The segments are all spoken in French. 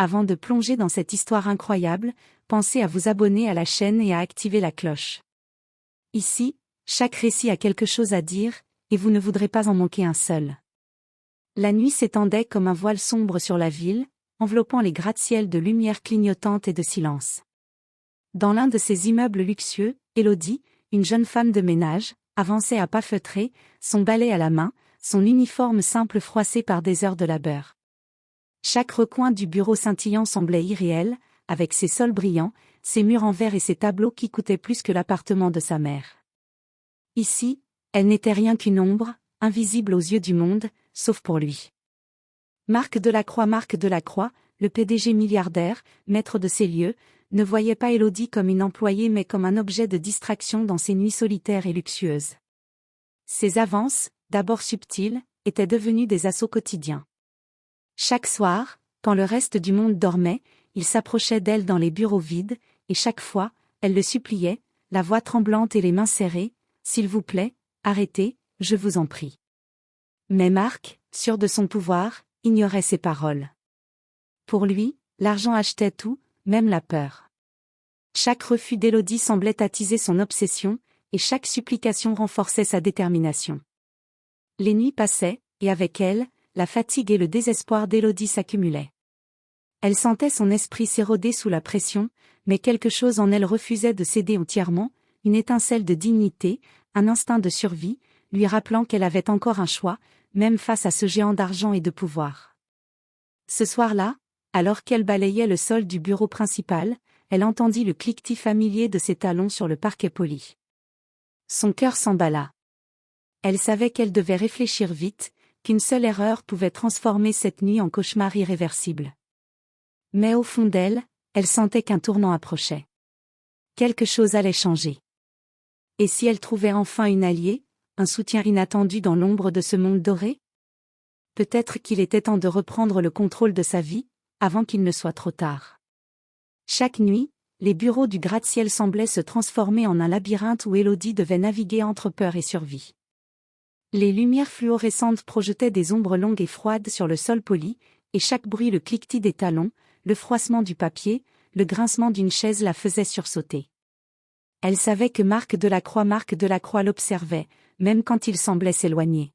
Avant de plonger dans cette histoire incroyable, pensez à vous abonner à la chaîne et à activer la cloche. Ici, chaque récit a quelque chose à dire, et vous ne voudrez pas en manquer un seul. La nuit s'étendait comme un voile sombre sur la ville, enveloppant les gratte-ciels de lumière clignotante et de silence. Dans l'un de ces immeubles luxueux, Élodie, une jeune femme de ménage, avançait à pas feutrés, son balai à la main, son uniforme simple froissé par des heures de labeur. Chaque recoin du bureau scintillant semblait irréel, avec ses sols brillants, ses murs en verre et ses tableaux qui coûtaient plus que l'appartement de sa mère. Ici, elle n'était rien qu'une ombre, invisible aux yeux du monde, sauf pour lui. Marc Delacroix, le PDG milliardaire, maître de ces lieux, ne voyait pas Élodie comme une employée mais comme un objet de distraction dans ses nuits solitaires et luxueuses. Ses avances, d'abord subtiles, étaient devenues des assauts quotidiens. Chaque soir, quand le reste du monde dormait, il s'approchait d'elle dans les bureaux vides, et chaque fois, elle le suppliait, la voix tremblante et les mains serrées, « S'il vous plaît, arrêtez, je vous en prie. » Mais Marc, sûr de son pouvoir, ignorait ces paroles. Pour lui, l'argent achetait tout, même la peur. Chaque refus d'Élodie semblait attiser son obsession, et chaque supplication renforçait sa détermination. Les nuits passaient, et avec elles, la fatigue et le désespoir d'Élodie s'accumulaient. Elle sentait son esprit s'éroder sous la pression, mais quelque chose en elle refusait de céder entièrement, une étincelle de dignité, un instinct de survie, lui rappelant qu'elle avait encore un choix, même face à ce géant d'argent et de pouvoir. Ce soir-là, alors qu'elle balayait le sol du bureau principal, elle entendit le cliquetis familier de ses talons sur le parquet poli. Son cœur s'emballa. Elle savait qu'elle devait réfléchir vite, qu'une seule erreur pouvait transformer cette nuit en cauchemar irréversible. Mais au fond d'elle, elle sentait qu'un tournant approchait. Quelque chose allait changer. Et si elle trouvait enfin une alliée, un soutien inattendu dans l'ombre de ce monde doré? Peut-être qu'il était temps de reprendre le contrôle de sa vie, avant qu'il ne soit trop tard. Chaque nuit, les bureaux du gratte-ciel semblaient se transformer en un labyrinthe où Élodie devait naviguer entre peur et survie. Les lumières fluorescentes projetaient des ombres longues et froides sur le sol poli, et chaque bruit, le cliquetis des talons, le froissement du papier, le grincement d'une chaise la faisait sursauter. Elle savait que Marc Delacroix l'observait, même quand il semblait s'éloigner.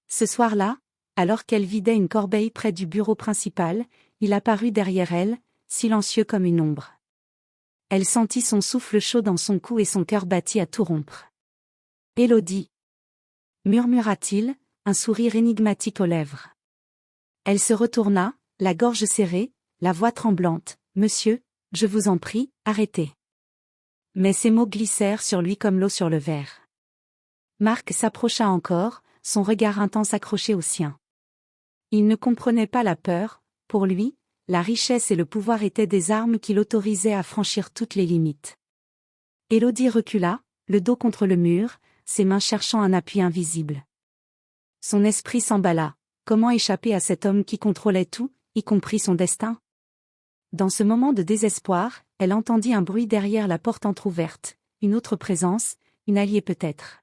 Ce soir-là, alors qu'elle vidait une corbeille près du bureau principal, il apparut derrière elle, silencieux comme une ombre. Elle sentit son souffle chaud dans son cou et son cœur battit à tout rompre. « Élodie » murmura-t-il, un sourire énigmatique aux lèvres. Elle se retourna, la gorge serrée, la voix tremblante, « Monsieur, je vous en prie, arrêtez. » Mais ces mots glissèrent sur lui comme l'eau sur le verre. Marc s'approcha encore, son regard intense accroché au sien. Il ne comprenait pas la peur, pour lui, la richesse et le pouvoir étaient des armes qui l'autorisaient à franchir toutes les limites. Élodie recula, le dos contre le mur, ses mains cherchant un appui invisible. Son esprit s'emballa. Comment échapper à cet homme qui contrôlait tout, y compris son destin? Dans ce moment de désespoir, elle entendit un bruit derrière la porte entr'ouverte, une autre présence, une alliée peut-être.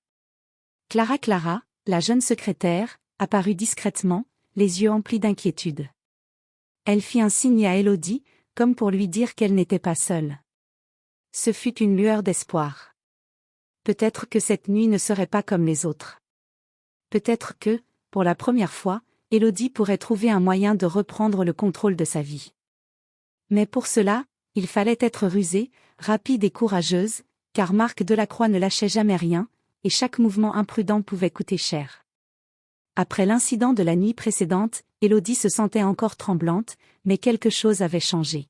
Clara, la jeune secrétaire, apparut discrètement, les yeux emplis d'inquiétude. Elle fit un signe à Élodie, comme pour lui dire qu'elle n'était pas seule. Ce fut une lueur d'espoir. Peut-être que cette nuit ne serait pas comme les autres. Peut-être que, pour la première fois, Élodie pourrait trouver un moyen de reprendre le contrôle de sa vie. Mais pour cela, il fallait être rusée, rapide et courageuse, car Marc Delacroix ne lâchait jamais rien, et chaque mouvement imprudent pouvait coûter cher. Après l'incident de la nuit précédente, Élodie se sentait encore tremblante, mais quelque chose avait changé.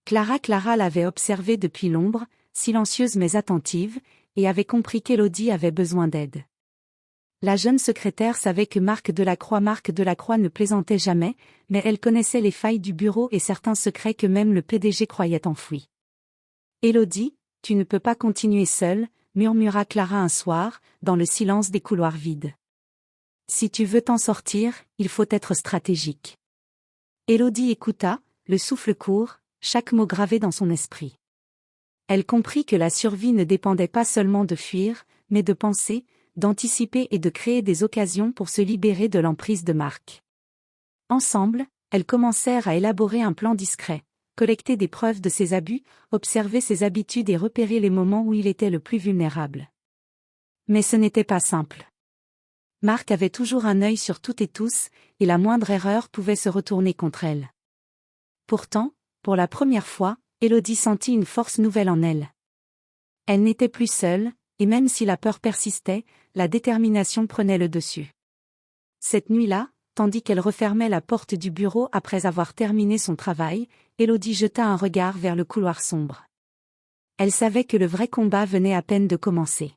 Clara l'avait observée depuis l'ombre, silencieuse mais attentive, et avait compris qu'Élodie avait besoin d'aide. La jeune secrétaire savait que Marc Delacroix ne plaisantait jamais, mais elle connaissait les failles du bureau et certains secrets que même le PDG croyait enfouis. « Élodie, tu ne peux pas continuer seule », murmura Clara un soir, dans le silence des couloirs vides. « Si tu veux t'en sortir, il faut être stratégique. » Élodie écouta, le souffle court, chaque mot gravé dans son esprit. Elle comprit que la survie ne dépendait pas seulement de fuir, mais de penser, d'anticiper et de créer des occasions pour se libérer de l'emprise de Marc. Ensemble, elles commencèrent à élaborer un plan discret, collecter des preuves de ses abus, observer ses habitudes et repérer les moments où il était le plus vulnérable. Mais ce n'était pas simple. Marc avait toujours un œil sur toutes et tous, et la moindre erreur pouvait se retourner contre elle. Pourtant, pour la première fois, Élodie sentit une force nouvelle en elle. Elle n'était plus seule, et même si la peur persistait, la détermination prenait le dessus. Cette nuit-là, tandis qu'elle refermait la porte du bureau après avoir terminé son travail, Élodie jeta un regard vers le couloir sombre. Elle savait que le vrai combat venait à peine de commencer.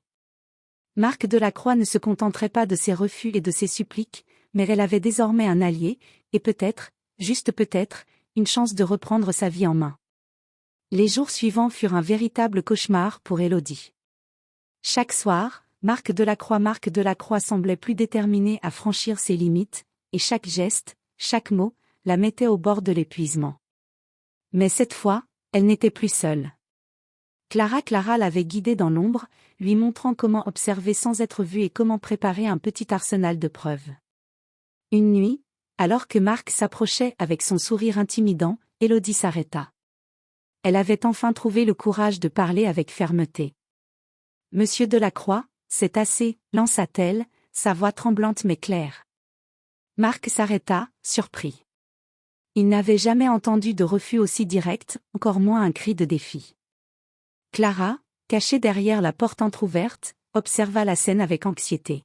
Marc Delacroix ne se contenterait pas de ses refus et de ses suppliques, mais elle avait désormais un allié, et peut-être, juste peut-être, une chance de reprendre sa vie en main. Les jours suivants furent un véritable cauchemar pour Élodie. Chaque soir, Marc Delacroix semblait plus déterminé à franchir ses limites, et chaque geste, chaque mot, la mettait au bord de l'épuisement. Mais cette fois, elle n'était plus seule. Clara l'avait guidée dans l'ombre, lui montrant comment observer sans être vue et comment préparer un petit arsenal de preuves. Une nuit, alors que Marc s'approchait avec son sourire intimidant, Élodie s'arrêta. Elle avait enfin trouvé le courage de parler avec fermeté. « Monsieur Delacroix, c'est assez » lança-t-elle, sa voix tremblante mais claire. Marc s'arrêta, surpris. Il n'avait jamais entendu de refus aussi direct, encore moins un cri de défi. Clara, cachée derrière la porte entr'ouverte, observa la scène avec anxiété.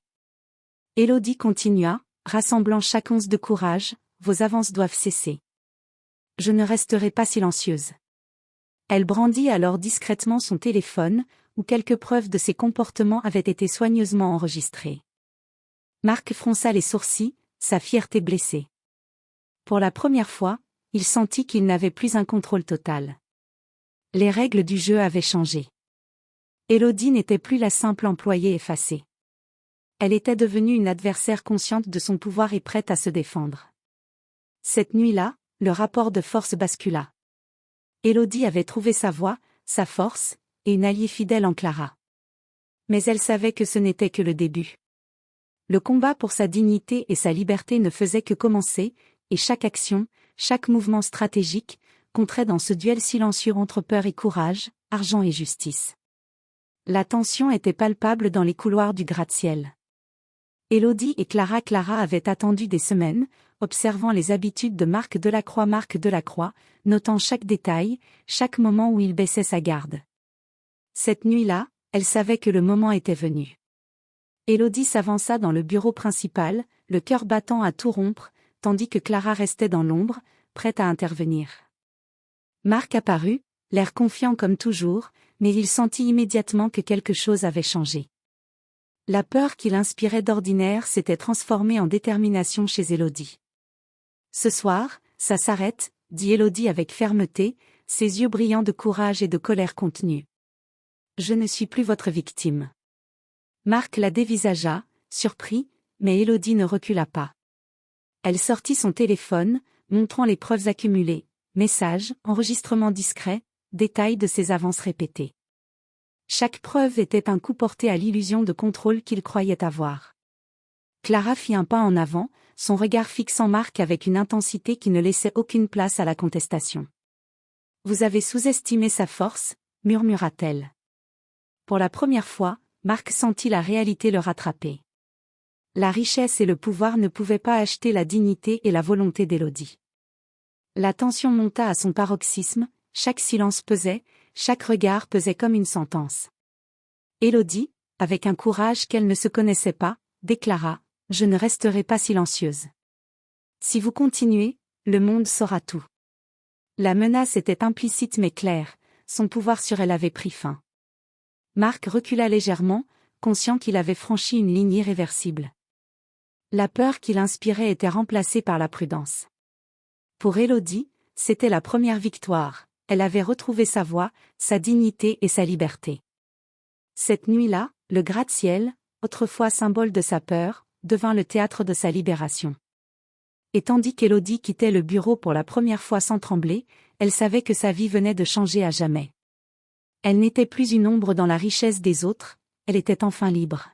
Élodie continua, rassemblant chaque once de courage, « Vos avances doivent cesser. Je ne resterai pas silencieuse. » Elle brandit alors discrètement son téléphone, où quelques preuves de ses comportements avaient été soigneusement enregistrées. Marc fronça les sourcils, sa fierté blessée. Pour la première fois, il sentit qu'il n'avait plus un contrôle total. Les règles du jeu avaient changé. Élodie n'était plus la simple employée effacée. Elle était devenue une adversaire consciente de son pouvoir et prête à se défendre. Cette nuit-là, le rapport de force bascula. Élodie avait trouvé sa voie, sa force, et une alliée fidèle en Clara. Mais elle savait que ce n'était que le début. Le combat pour sa dignité et sa liberté ne faisait que commencer, et chaque action, chaque mouvement stratégique, comptait dans ce duel silencieux entre peur et courage, argent et justice. La tension était palpable dans les couloirs du gratte-ciel. Élodie et Clara avaient attendu des semaines, observant les habitudes de Marc Delacroix, notant chaque détail, chaque moment où il baissait sa garde. Cette nuit-là, elle savait que le moment était venu. Élodie s'avança dans le bureau principal, le cœur battant à tout rompre, tandis que Clara restait dans l'ombre, prête à intervenir. Marc apparut, l'air confiant comme toujours, mais il sentit immédiatement que quelque chose avait changé. La peur qu'il inspirait d'ordinaire s'était transformée en détermination chez Élodie. « Ce soir, ça s'arrête », dit Élodie avec fermeté, ses yeux brillants de courage et de colère contenue. « Je ne suis plus votre victime. » Marc la dévisagea, surpris, mais Élodie ne recula pas. Elle sortit son téléphone, montrant les preuves accumulées, messages, enregistrements discrets, détails de ses avances répétées. Chaque preuve était un coup porté à l'illusion de contrôle qu'il croyait avoir. Clara fit un pas en avant, son regard fixant Marc avec une intensité qui ne laissait aucune place à la contestation. « Vous avez sous-estimé sa force » murmura-t-elle. Pour la première fois, Marc sentit la réalité le rattraper. La richesse et le pouvoir ne pouvaient pas acheter la dignité et la volonté d'Élodie. La tension monta à son paroxysme, chaque silence pesait, chaque regard pesait comme une sentence. Élodie, avec un courage qu'elle ne se connaissait pas, déclara « Je ne resterai pas silencieuse. Si vous continuez, le monde saura tout. » La menace était implicite mais claire, son pouvoir sur elle avait pris fin. Marc recula légèrement, conscient qu'il avait franchi une ligne irréversible. La peur qu'il inspirait était remplacée par la prudence. Pour Élodie, c'était la première victoire, elle avait retrouvé sa voix, sa dignité et sa liberté. Cette nuit-là, le gratte-ciel, autrefois symbole de sa peur, devint le théâtre de sa libération. Et tandis qu'Élodie quittait le bureau pour la première fois sans trembler, elle savait que sa vie venait de changer à jamais. Elle n'était plus une ombre dans la richesse des autres, elle était enfin libre.